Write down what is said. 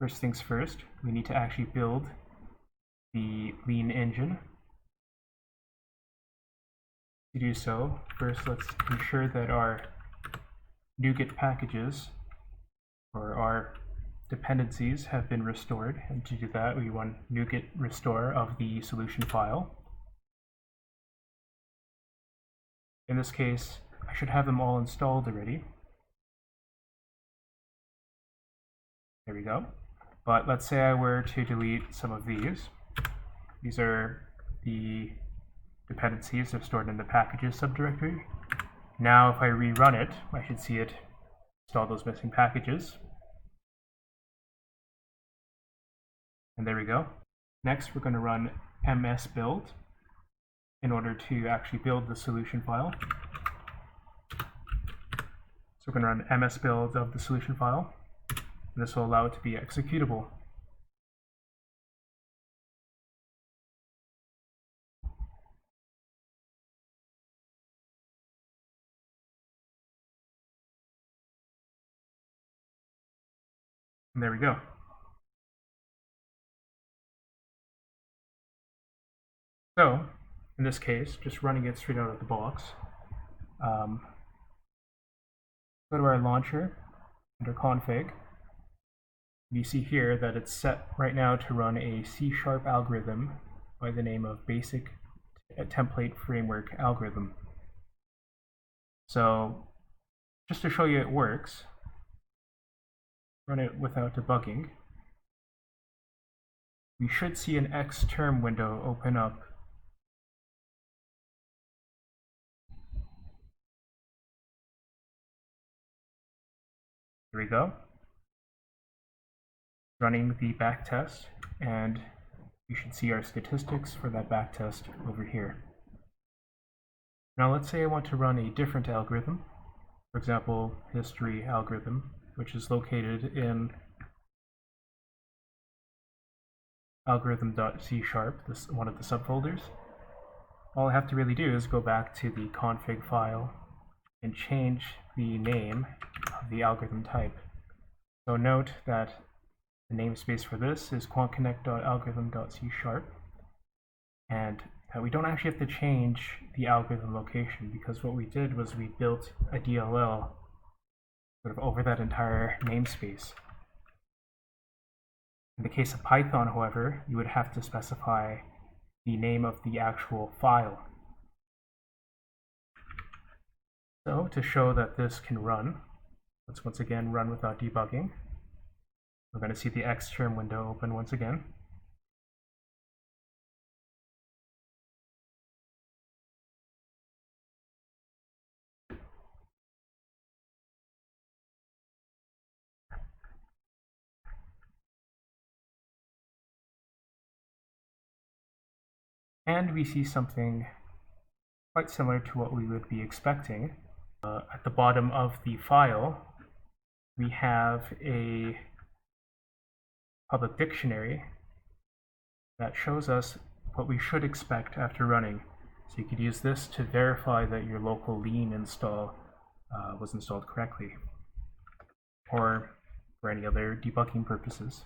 First things first, we need to actually build the lean engine. To do so, first let's ensure that our NuGet packages or our dependencies have been restored, and to do that we want NuGet restore of the solution file. In this case, I should have them all installed already. There we go. But let's say I were to delete some of these. These are the dependencies that are stored in the packages subdirectory. Now if I rerun it, I should see it install those missing packages. And there we go. Next we're going to run msbuild in order to actually build the solution file. So we're going to run msbuild of the solution file. And this will allow it to be executable. And there we go. So, in this case, just running it straight out of the box, go to our launcher, under config. You see here that it's set right now to run a C# algorithm by the name of basic template framework algorithm. So, just to show you it works, run it without debugging. We should see an Xterm window open up. Here we go. Running the backtest, and you should see our statistics for that backtest over here. Now let's say I want to run a different algorithm, for example, history algorithm, which is located in algorithm.c#, this one of the subfolders. All I have to really do is go back to the config file and change the name of the algorithm type. So note that the namespace for this is QuantConnect.algorithm.c#, and we don't actually have to change the algorithm location, because what we did was we built a DLL sort of over that entire namespace. In the case of Python, however, you would have to specify the name of the actual file. So to show that this can run, let's once again run without debugging. We're going to see the Xterm window open once again. And we see something quite similar to what we would be expecting. At the bottom of the file, we have a public dictionary that shows us what we should expect after running. So you could use this to verify that your local lean install was installed correctly, or for any other debugging purposes.